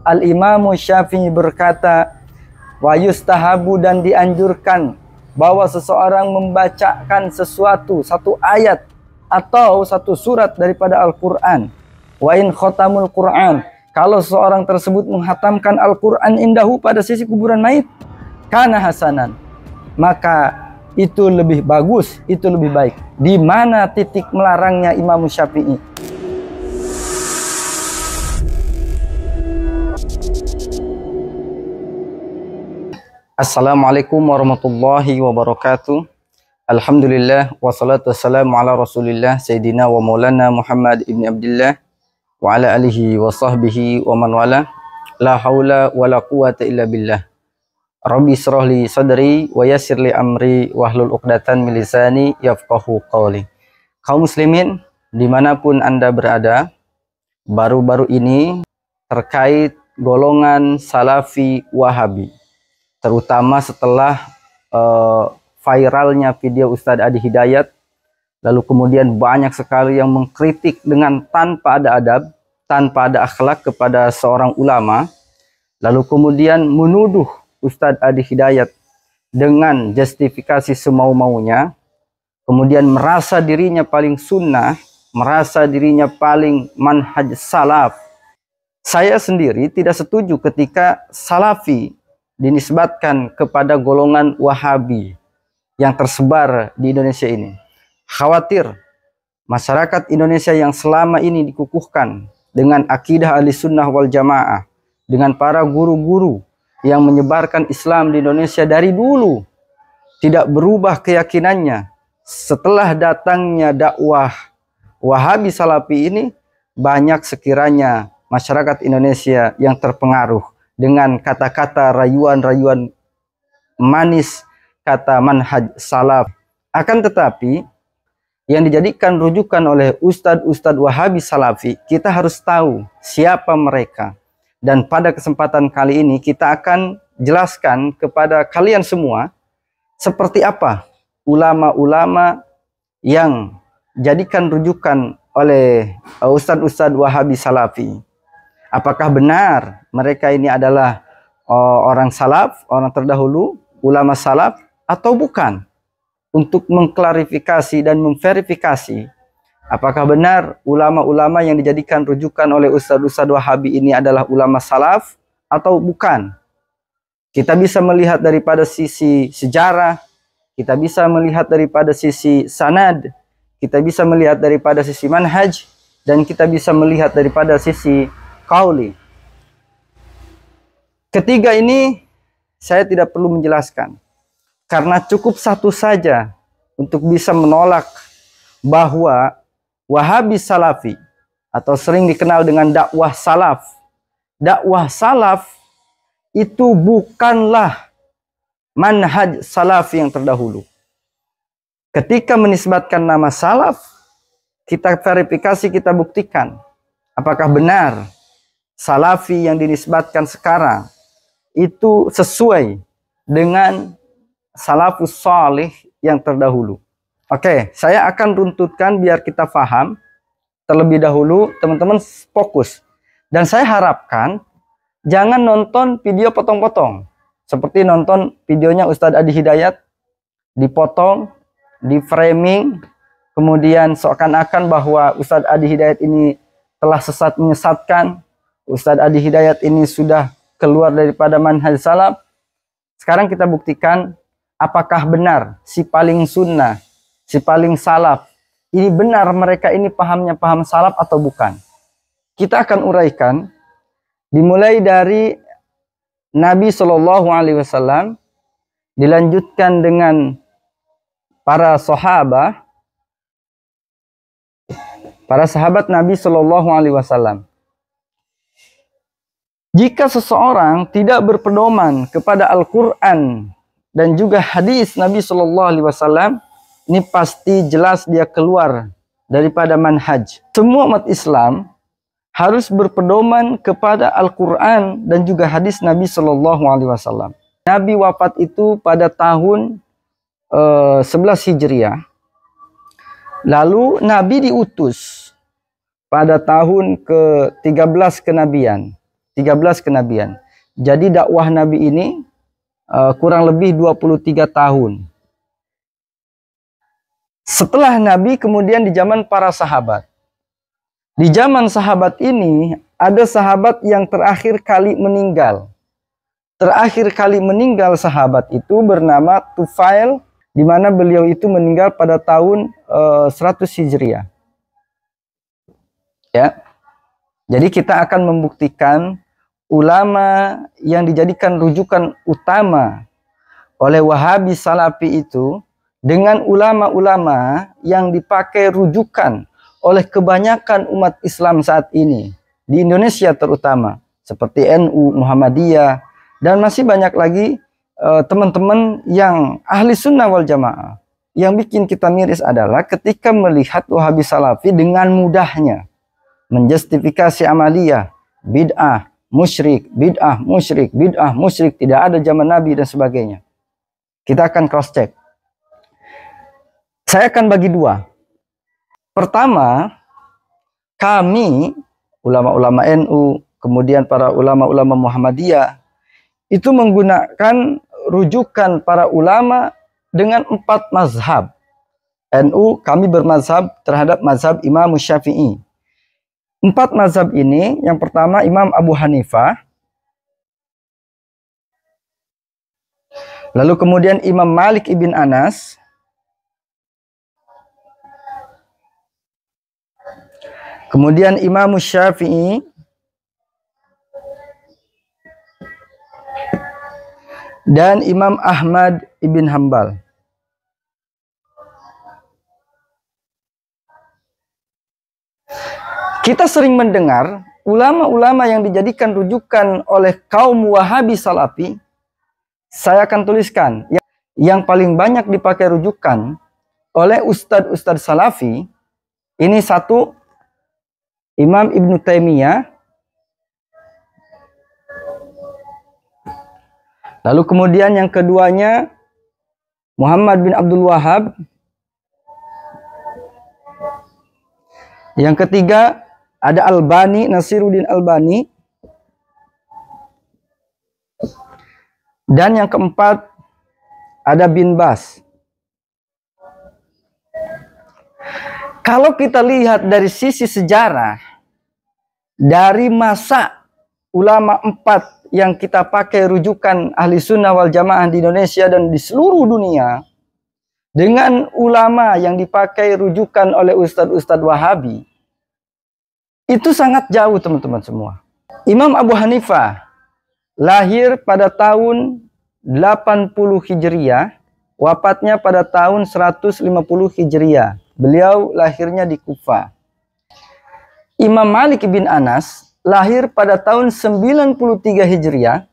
Al-Imam Syafi'i berkata, wa yustahabu, dan dianjurkan bahwa seseorang membacakan satu ayat atau satu surat daripada Al-Quran. Wa in khotamul Quran, kalau seseorang tersebut menghatamkan Al-Quran indahu pada sisi kuburan mayit, kana hasanan, maka itu lebih bagus, itu lebih baik. Di mana titik melarangnya Imam Syafi'i? Assalamualaikum warahmatullahi wabarakatuh. Alhamdulillah wassalatu wassalamu ala Rasulillah Sayyidina wa Maulana Muhammad ibn Abdullah wa ala alihi wa sahbihi wa man wala. La haula wa la quwata illa billah. Rabbi israh li sadri wa yassir li amri wahlul 'uqdatan min lisani yafqahu qawli. Kaum muslimin dimanapun Anda berada, baru-baru ini terkait golongan Salafi Wahabi, terutama setelah viralnya video Ustadz Adi Hidayat, lalu kemudian banyak sekali yang mengkritik dengan tanpa ada adab, tanpa ada akhlak kepada seorang ulama, lalu kemudian menuduh Ustadz Adi Hidayat dengan justifikasi semau-maunya, kemudian merasa dirinya paling sunnah, merasa dirinya paling manhaj salaf. Saya sendiri tidak setuju ketika Salafi dinisbatkan kepada golongan Wahabi yang tersebar di Indonesia ini. Khawatir masyarakat Indonesia yang selama ini dikukuhkan dengan akidah Ahlussunnah wal Jamaah, dengan para guru-guru yang menyebarkan Islam di Indonesia dari dulu, tidak berubah keyakinannya. Setelah datangnya dakwah Wahabi Salafi ini, banyak sekiranya masyarakat Indonesia yang terpengaruh dengan kata-kata rayuan-rayuan manis, kata manhaj salaf. Akan tetapi yang dijadikan rujukan oleh ustadz-ustadz Wahabi Salafi, kita harus tahu siapa mereka. Dan pada kesempatan kali ini kita akan jelaskan kepada kalian semua seperti apa ulama-ulama yang jadikan rujukan oleh ustadz-ustadz Wahabi Salafi. Apakah benar mereka ini adalah orang salaf, orang terdahulu, ulama salaf, atau bukan? Untuk mengklarifikasi dan memverifikasi apakah benar ulama-ulama yang dijadikan rujukan oleh ustadz-ustadz Wahabi ini adalah ulama salaf atau bukan. Kita bisa melihat daripada sisi sejarah, kita bisa melihat daripada sisi sanad, kita bisa melihat daripada sisi manhaj, dan kita bisa melihat daripada sisi qauli. Ketiga ini saya tidak perlu menjelaskan, karena cukup satu saja untuk bisa menolak bahwa Wahabi Salafi atau sering dikenal dengan dakwah salaf. Dakwah salaf itu bukanlah manhaj salafi yang terdahulu. Ketika menisbatkan nama salaf, kita verifikasi, kita buktikan apakah benar Salafi yang dinisbatkan sekarang itu sesuai dengan salafus salih yang terdahulu. Oke, saya akan runtutkan biar kita paham terlebih dahulu, teman-teman fokus. Dan saya harapkan jangan nonton video potong-potong. Seperti nonton videonya Ustadz Adi Hidayat, dipotong, di framing, kemudian seakan-akan bahwa Ustadz Adi Hidayat ini telah sesat menyesatkan, Ustadz Adi Hidayat ini sudah keluar daripada manhaj salaf. Sekarang kita buktikan apakah benar si paling sunnah, si paling salaf, ini benar mereka ini pahamnya paham salaf atau bukan. Kita akan uraikan dimulai dari Nabi Shallallahu Alaihi Wasallam, dilanjutkan dengan para sahabat Nabi Shallallahu Alaihi Wasallam. Jika seseorang tidak berpedoman kepada Al-Quran dan juga hadis Nabi Shallallahu Alaihi Wasallam, ini pasti jelas dia keluar daripada manhaj. Semua umat Islam harus berpedoman kepada Al-Quran dan juga hadis Nabi Shallallahu Alaihi Wasallam. Nabi wafat itu pada tahun 11 Hijriah. Lalu Nabi diutus pada tahun ke-13 kenabian. 13 kenabian. Jadi dakwah Nabi ini kurang lebih 23 tahun. Setelah Nabi, kemudian di zaman para sahabat. Di zaman sahabat ini, ada sahabat yang terakhir kali meninggal. Terakhir kali meninggal sahabat itu bernama Tufail, di mana beliau itu meninggal pada tahun 100 Hijriah. Ya. Jadi kita akan membuktikan ulama yang dijadikan rujukan utama oleh Wahabi Salafi itu dengan ulama-ulama yang dipakai rujukan oleh kebanyakan umat Islam saat ini di Indonesia terutama, seperti NU, Muhammadiyah, dan masih banyak lagi teman-teman yang ahli sunnah wal jamaah. Yang bikin kita miris adalah ketika melihat Wahabi Salafi dengan mudahnya menjustifikasi amaliyah, bid'ah, musyrik, bid'ah, musyrik, bid'ah, musyrik, tidak ada zaman Nabi dan sebagainya. Kita akan cross check. Saya akan bagi dua. Pertama, kami ulama-ulama NU, kemudian para ulama-ulama Muhammadiyah itu menggunakan rujukan para ulama dengan 4 mazhab. NU kami bermazhab terhadap mazhab Imam Syafi'i. 4 mazhab ini, yang pertama Imam Abu Hanifah, lalu kemudian Imam Malik ibn Anas, kemudian Imam Syafi'i, dan Imam Ahmad ibn Hambal. Kita sering mendengar ulama-ulama yang dijadikan rujukan oleh kaum Wahabi Salafi. Saya akan tuliskan yang paling banyak dipakai rujukan oleh ustadz-ustadz Salafi. Ini satu, Imam Ibnu Taimiyah. Lalu kemudian yang keduanya Muhammad bin Abdul Wahab. Yang ketiga ada Albani, Nasiruddin Albani. Dan yang keempat ada Bin Bas. Kalau kita lihat dari sisi sejarah, dari masa ulama 4 yang kita pakai rujukan ahli sunnah wal jamaah di Indonesia dan di seluruh dunia, dengan ulama yang dipakai rujukan oleh ustadz-ustadz Wahabi, itu sangat jauh teman-teman semua. Imam Abu Hanifah lahir pada tahun 80 Hijriah, wafatnya pada tahun 150 Hijriah. Beliau lahirnya di Kufah. Imam Malik bin Anas lahir pada tahun 93 Hijriah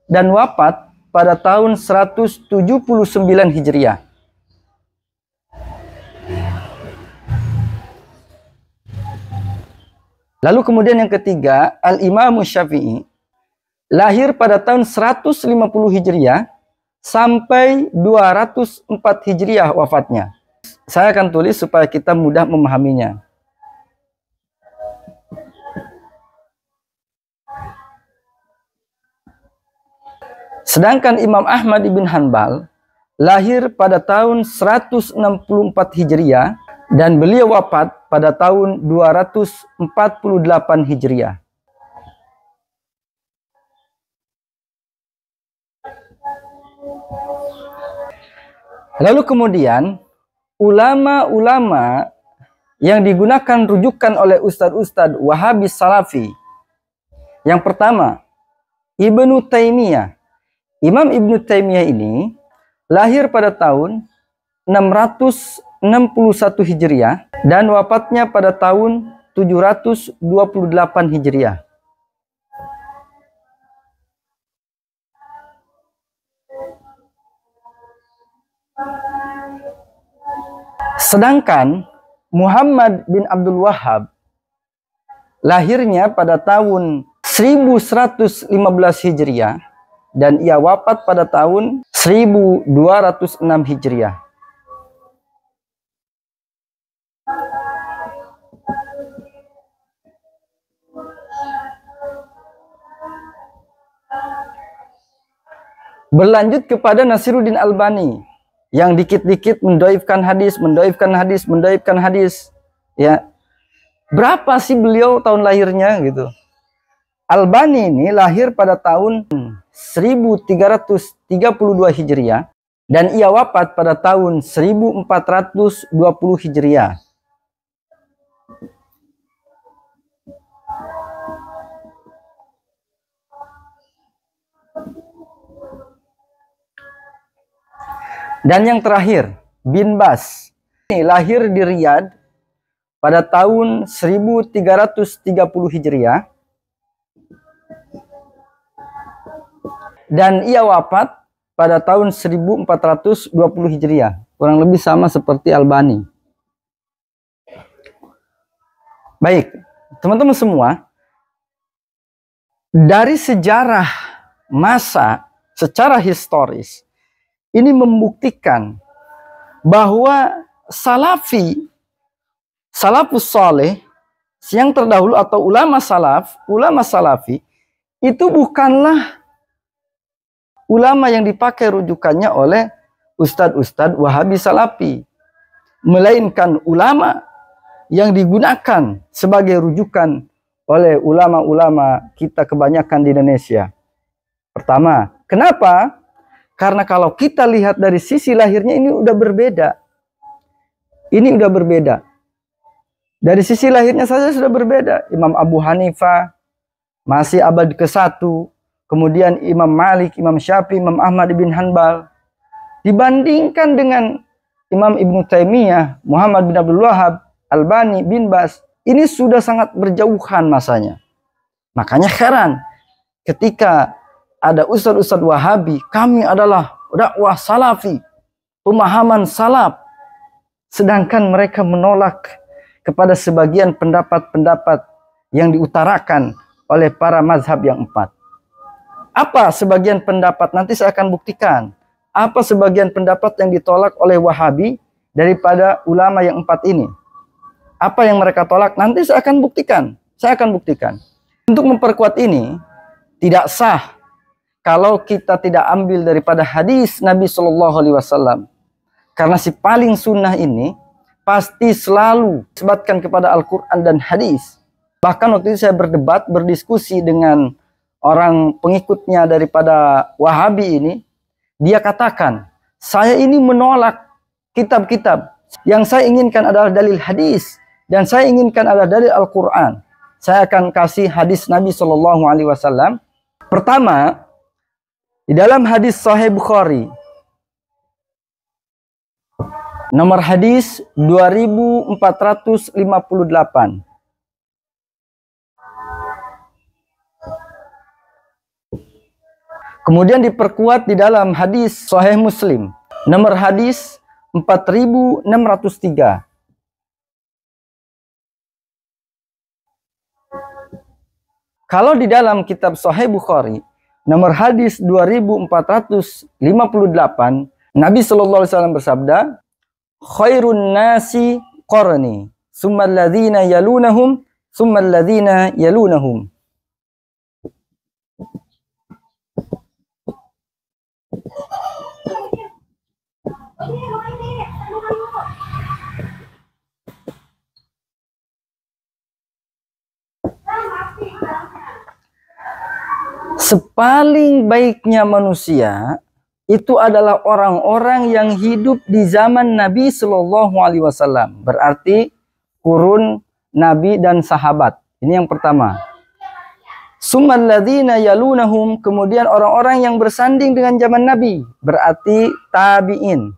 dan wafat pada tahun 179 Hijriah. Lalu kemudian yang ketiga, Al-Imam Syafi'i lahir pada tahun 150 Hijriah sampai 204 Hijriah wafatnya. Saya akan tulis supaya kita mudah memahaminya. Sedangkan Imam Ahmad ibn Hanbal lahir pada tahun 164 Hijriah dan beliau wafat pada tahun 248 Hijriah. Lalu kemudian ulama-ulama yang digunakan rujukan oleh ustadz-ustadz Wahabi Salafi. Yang pertama, Ibnu Taimiyah. Imam Ibnu Taimiyah ini lahir pada tahun 661 Hijriah dan wafatnya pada tahun 728 Hijriah. Sedangkan Muhammad bin Abdul Wahab lahirnya pada tahun 1115 Hijriah dan ia wafat pada tahun 1206 Hijriah. Berlanjut kepada Nasiruddin Albani yang dikit-dikit mendoifkan hadis, ya. Berapa sih beliau tahun lahirnya gitu? Albani ini lahir pada tahun 1332 Hijriah dan ia wafat pada tahun 1420 Hijriah. Dan yang terakhir, Bin Bas. Ini lahir di Riyadh pada tahun 1330 Hijriah. Dan ia wafat pada tahun 1420 Hijriah. Kurang lebih sama seperti Albani. Baik, teman-teman semua. Dari sejarah masa secara historis, ini membuktikan bahwa salafus saleh yang terdahulu atau ulama salafi itu bukanlah ulama yang dipakai rujukannya oleh ustadz-ustadz Wahabi Salafi, melainkan ulama yang digunakan sebagai rujukan oleh ulama-ulama kita kebanyakan di Indonesia. Pertama, kenapa? Karena kalau kita lihat dari sisi lahirnya ini udah berbeda. Ini udah berbeda. Dari sisi lahirnya saja sudah berbeda. Imam Abu Hanifah masih abad ke-1. Kemudian Imam Malik, Imam Syafi'i, Imam Ahmad bin Hanbal. Dibandingkan dengan Imam Ibnu Taimiyah, Muhammad bin Abdul Wahab, Albani, bin Bas. Ini sudah sangat berjauhan masanya. Makanya heran ketika ada ustadz-ustadz Wahabi, kami adalah dakwah salafi, pemahaman salaf. Sedangkan mereka menolak kepada sebagian pendapat-pendapat yang diutarakan oleh para mazhab yang 4. Apa sebagian pendapat? Nanti saya akan buktikan. Apa sebagian pendapat yang ditolak oleh Wahabi daripada ulama yang 4 ini? Apa yang mereka tolak? Nanti saya akan buktikan. Untuk memperkuat ini, tidak sah kalau kita tidak ambil daripada hadis Nabi Shallallahu Alaihi Wasallam, karena si paling sunnah ini pasti selalu disebutkan kepada Al-Quran dan hadis. Bahkan waktu itu saya berdiskusi dengan orang pengikutnya daripada Wahabi ini, dia katakan, saya ini menolak kitab-kitab. Yang saya inginkan adalah dalil hadis dan saya inginkan adalah dalil Al-Quran. Saya akan kasih hadis Nabi Shallallahu Alaihi Wasallam. Pertama, di dalam hadis Sahih Bukhari, nomor hadis 2458. Kemudian diperkuat di dalam hadis Sahih Muslim, nomor hadis 4603. Kalau di dalam kitab Sahih Bukhari, nomor hadis 2458, Nabi Shallallahu Alaihi Wasallam bersabda, khairun nasi qarni, summal ladzina yalunahum, summal ladzina yalunahum. Sepaling baiknya manusia itu adalah orang-orang yang hidup di zaman Nabi Shallallahu Alaihi Wasallam. Berarti kurun Nabi dan sahabat. Ini yang pertama. Summal ladzina yalunahum, kemudian orang-orang yang bersanding dengan zaman Nabi. Berarti tabi'in.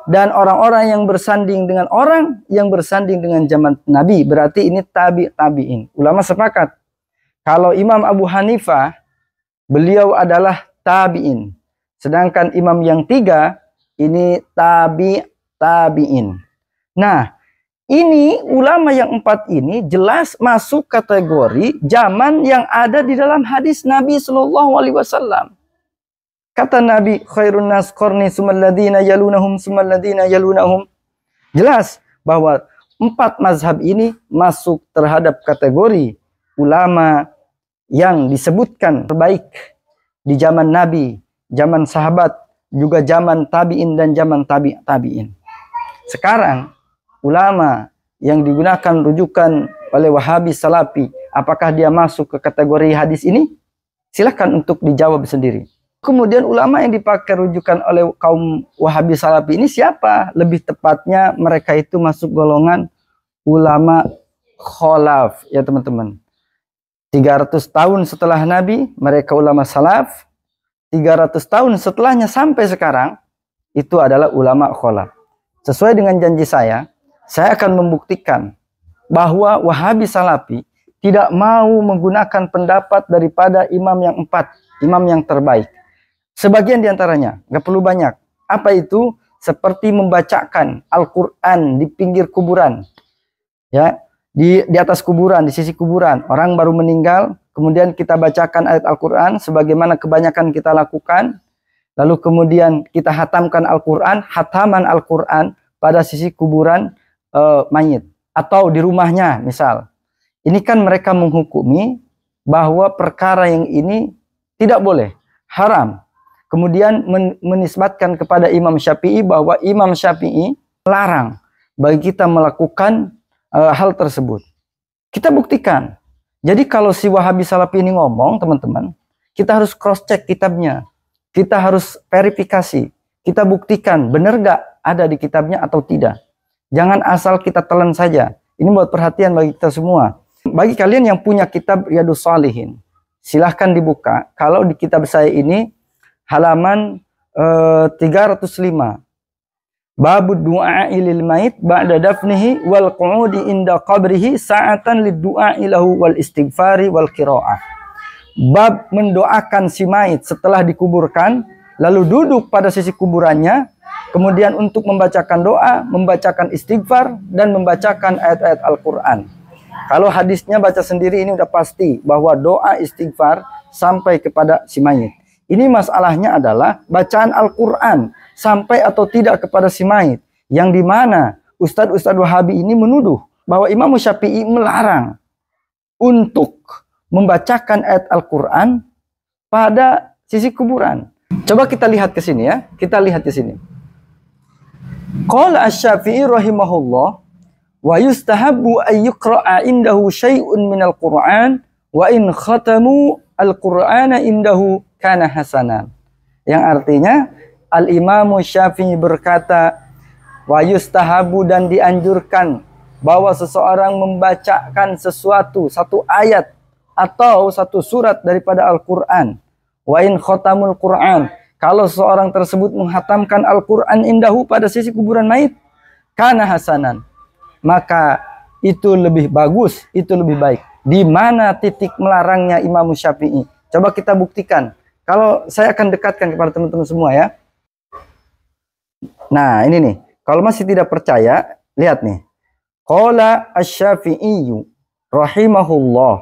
Dan orang-orang yang bersanding dengan orang yang bersanding dengan zaman Nabi. Berarti ini tabi'in. Ulama sepakat. Kalau Imam Abu Hanifah, beliau adalah tabi'in. Sedangkan imam yang 3, ini tabi'in. Nah, ini ulama yang 4 ini jelas masuk kategori zaman yang ada di dalam hadis Nabi Shallallahu Alaihi Wasallam. Kata Nabi, khairun nas qarni summal ladzina yalunahum summal ladzina yalunahum. Jelas bahwa 4 mazhab ini masuk terhadap kategori ulama yang disebutkan terbaik di zaman Nabi, zaman sahabat, juga zaman tabi'in dan zaman tabi'in. Sekarang ulama yang digunakan rujukan oleh Wahabi Salafi, apakah dia masuk ke kategori hadis ini? Silahkan untuk dijawab sendiri. Kemudian ulama yang dipakai rujukan oleh kaum Wahabi Salafi ini siapa? Lebih tepatnya mereka itu masuk golongan ulama kholaf, ya teman-teman. 300 tahun setelah Nabi, mereka ulama salaf. 300 tahun setelahnya sampai sekarang, itu adalah ulama kholaf. Sesuai dengan janji saya akan membuktikan bahwa Wahabi Salafi tidak mau menggunakan pendapat daripada imam yang 4, imam yang terbaik. Sebagian diantaranya, nggak perlu banyak. Apa itu? Seperti membacakan Al-Quran di pinggir kuburan. Ya, di atas kuburan, di sisi kuburan. Orang baru meninggal, kemudian kita bacakan ayat Al-Quran sebagaimana kebanyakan kita lakukan. Lalu kemudian kita hatamkan Al-Quran, hataman Al-Quran pada sisi kuburan mayit. Atau di rumahnya misal. Ini kan mereka menghukumi bahwa perkara yang ini tidak boleh, haram. Kemudian menisbatkan kepada Imam Syafi'i bahwa Imam Syafi'i melarang bagi kita melakukan hal tersebut. Kita buktikan. Jadi kalau si Wahabi Salafi ini ngomong, teman-teman, kita harus cross check kitabnya. Kita harus verifikasi. Kita buktikan benar gak ada di kitabnya atau tidak. Jangan asal kita telan saja. Ini buat perhatian bagi kita semua. Bagi kalian yang punya kitab Riyadhus Shalihin, silahkan dibuka. Kalau di kitab saya ini halaman 305. Babud du'a'i lil mait ba'da dafnihi wal qu'udi inda qabrihi sa'atan lid du'a'i lahu wal istighfari wal qira'ah. Bab mendoakan si mayit setelah dikuburkan, lalu duduk pada sisi kuburannya, kemudian untuk membacakan doa, membacakan istighfar, dan membacakan ayat-ayat Al-Quran. Kalau hadisnya baca sendiri ini udah pasti bahwa doa istighfar sampai kepada si mayit. Ini masalahnya adalah bacaan Al-Quran sampai atau tidak kepada si mayit. Yang dimana Ustadz Wahabi ini menuduh bahwa Imam Syafi'i melarang untuk membacakan ayat Al-Quran pada sisi kuburan. Coba kita lihat ke sini ya. Kita lihat di sini. Qala Asy-Syafi'i rahimahullah wa yustahabbu ay yuqra'a indahu syai'un minal Qur'an wa in khatamu al-Qur'ana indahu kana hasanan. Yang artinya Al-Imam Syafi'i berkata wa yustahabbu dan dianjurkan bahwa seseorang membacakan sesuatu, satu ayat atau satu surat daripada Al-Quran. Wa in khatamul Qur'an, kalau seorang tersebut menghatamkan Al-Quran indahu pada sisi kuburan mayit, kana hasanan, maka itu lebih bagus, itu lebih baik. Di mana titik melarangnya Imam Syafi'i? Coba kita buktikan. Kalau saya akan dekatkan kepada teman-teman semua ya. Nah ini nih, kalau masih tidak percaya, lihat nih. Qala Asy-Syafi'i rahimahullah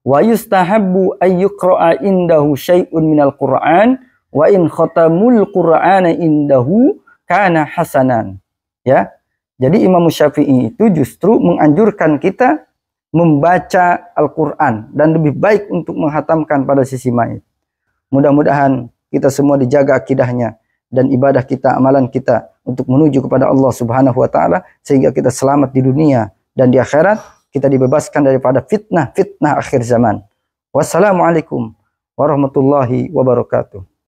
wa yustahabbu ay yuqra'a indahu syai'un minal Qur'an wa in khatamul Qur'ana indahu kana hasanan. Ya. Jadi Imam Syafi'i itu justru menganjurkan kita membaca Al-Qur'an dan lebih baik untuk menghatamkan pada sisi mayit. Mudah-mudahan kita semua dijaga akidahnya dan ibadah kita, amalan kita untuk menuju kepada Allah Subhanahu wa taala sehingga kita selamat di dunia dan di akhirat, kita dibebaskan daripada fitnah akhir zaman. Wassalamualaikum warahmatullahi wabarakatuh.